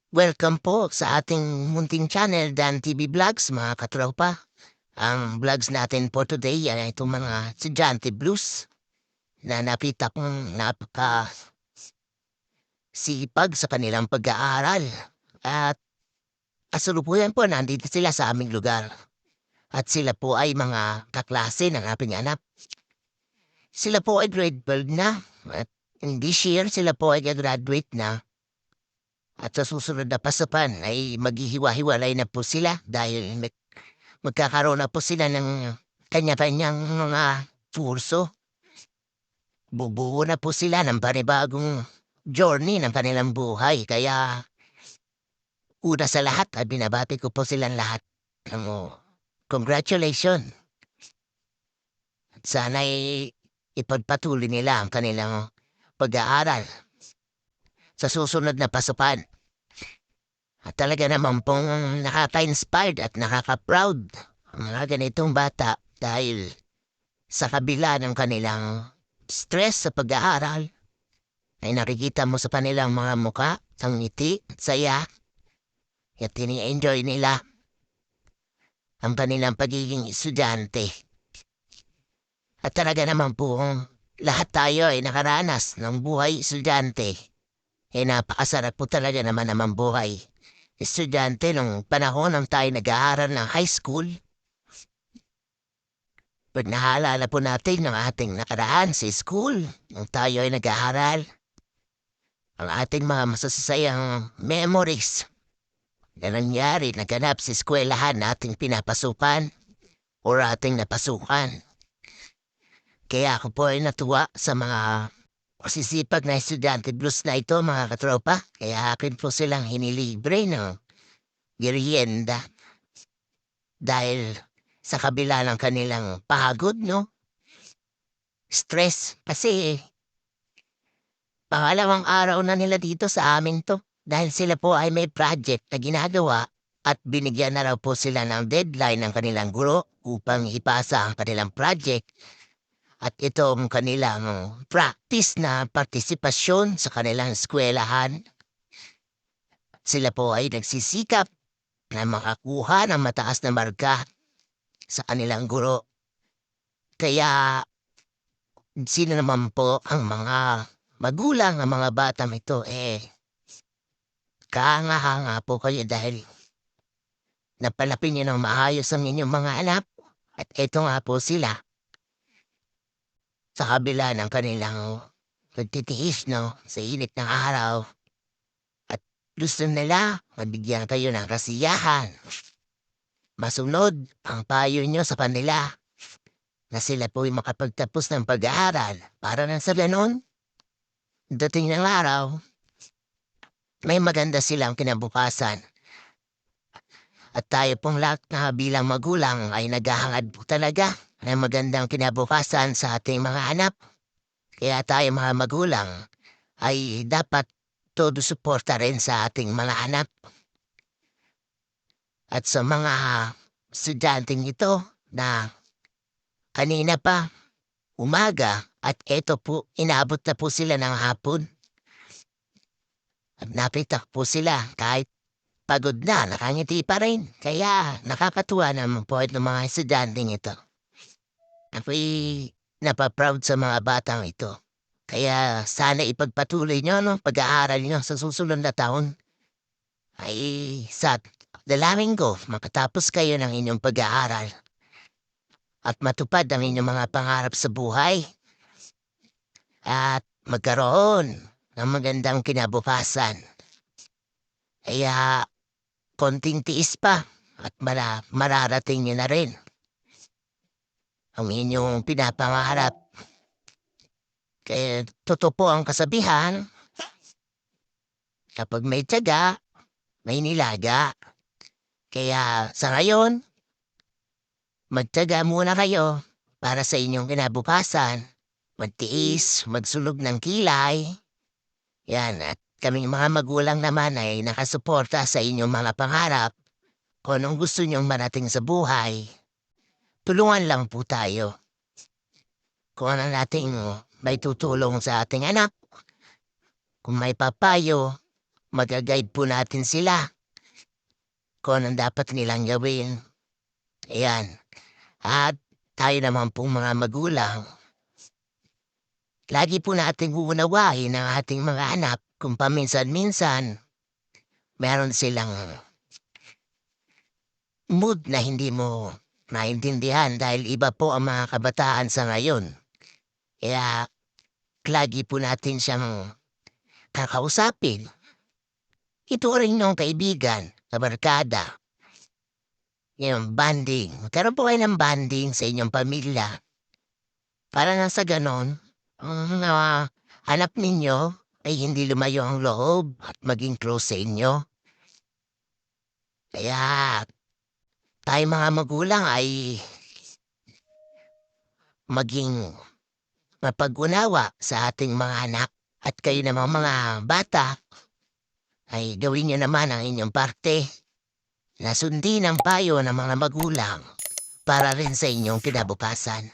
Welcome po sa ating munting channel, Dan TV Vlogs, mga katropa. Ang vlogs natin for today ay itong mga estudyante blues na nakita kong napaka-sipag sa kanilang pag-aaral. At kasalukuyan po, nandito sila sa aming lugar. At sila po ay mga kaklase ng aking anak. Sila po ay grade 12 na. At in this year, sila po ay graduate na. At sa susunod na pasukan ay maghihiwa-hiwalay na po sila dahil magkakaroon na po sila ng kanya-kanyang mga kurso. Bubuo na po sila ng panibagong journey ng kanilang buhay. Kaya una sa lahat ay binabati ko po silang lahat. Congratulations. Sana'y ipagpatuloy nila ang kanilang pag-aaral sa susunod na pasukan. At talaga naman pong nakaka-inspired at nakaka-proud ang mga ganitong bata dahil sa kabila ng kanilang stress sa pag-aaral, ay nakikita mo sa kanilang mga muka ang ngiti at saya at tini-enjoy nila ang kanilang pagiging estudyante. At talaga naman po lahat tayo ay nakaranas ng buhay estudyante. Napakasarap po talaga naman buhay estudyante nung panahon ng tayo nag-aaral ng high school. Pag naalala po natin ang ating nakaraan sa school nung tayo ay nag-aaral, ang ating mga masasayang memories na nangyari naganap sa eskwelahan nating pinapasukan o ating napasukan. Kaya ako po ay natuwa sa mga masisipag na estudyante blues na ito, mga katropa. Kaya akin po silang hinilibre ng merienda dahil sa kabila ng kanilang pagod, no? Stress. Kasi pangalawang araw na nila dito sa amin to dahil sila po ay may project na ginagawa at binigyan na raw po sila ng deadline ng kanilang guro upang ipasa ang kanilang project. At ito ang kanilang practice na partisipasyon sa kanilang eskwelahan. Sila po ay nagsisikap na makakuha ng mataas na marka sa kanilang guro. Kaya sino naman po ang mga magulang ng mga batang ito kahanga-hanga po kayo dahil napalapin niyo ng maayos ang inyong mga anak. At ito nga po sila sa kabila ng kanilang pagtitiis, no, sa init ng araw. At gusto nila mabigyan kayo ng kasiyahan. Masunod ang payo nyo sa kanila na sila po'y makapagtapos ng pag-aaral para nang sa ganon, dating ng araw, may maganda silang kinabukasan. At tayo pong lahat na bilang magulang ay naghahangad po talaga ng magandang kinabukasan sa ating mga anak. Kaya tayo mga magulang ay dapat todo suporta rin sa ating mga anak. At sa mga estudyanteng ito na kanina pa, umaga, at eto po, inabot na po sila ng hapon. At napitak po sila kahit pagod na, nakangiti pa rin. Kaya nakakatuwa naman po itong mga estudyanteng ito. Ako'y napaproud sa mga batang ito. Kaya sana ipagpatuloy nyo, no, pag-aaral nyo sa susunod na taon. Ay sa dalangin ko, makatapos kayo ng inyong pag-aaral at matupad ang inyong mga pangarap sa buhay at magkaroon ng magandang kinabukasan. Kaya konting tiis pa at mararating nyo na rin ang inyong pinapangarap. Kaya totoo po ang kasabihan, kapag may tiyaga, may nilaga. Kaya sa ngayon, magtiyaga muna kayo para sa inyong kinabukasan. Magtiis, magsulog ng kilay. Yan, at kaming mga magulang naman ay nakasuporta sa inyong mga pangarap. Kung anong gusto nyong marating sa buhay, tulungan lang po tayo. Kung ano nating may tutulong sa ating anak, kung may papayo, Maga-guide po natin sila kung anong dapat nilang gawin. Ayan. At tayo naman pong mga magulang, lagi po nating uunawain ang ating mga anak kung paminsan-minsan meron silang mood na hindi mo maintindihan dahil iba po ang mga kabataan sa ngayon. Kaya lagi po natin siyang kakausapin. Ito rin yung kaibigan, kabarkada. Yung banding. Magkaroon po kayo ng banding sa inyong pamilya. Para na sa ganon, ang anak ninyo ay hindi lumayo ang loob at maging close sa inyo. Kaya tayo mga magulang ay maging mapag-unawa sa ating mga anak. At kayo namang mga bata ay gawin nyo naman ang inyong parte na sundin ang payo ng mga magulang para rin sa inyong kinabukasan.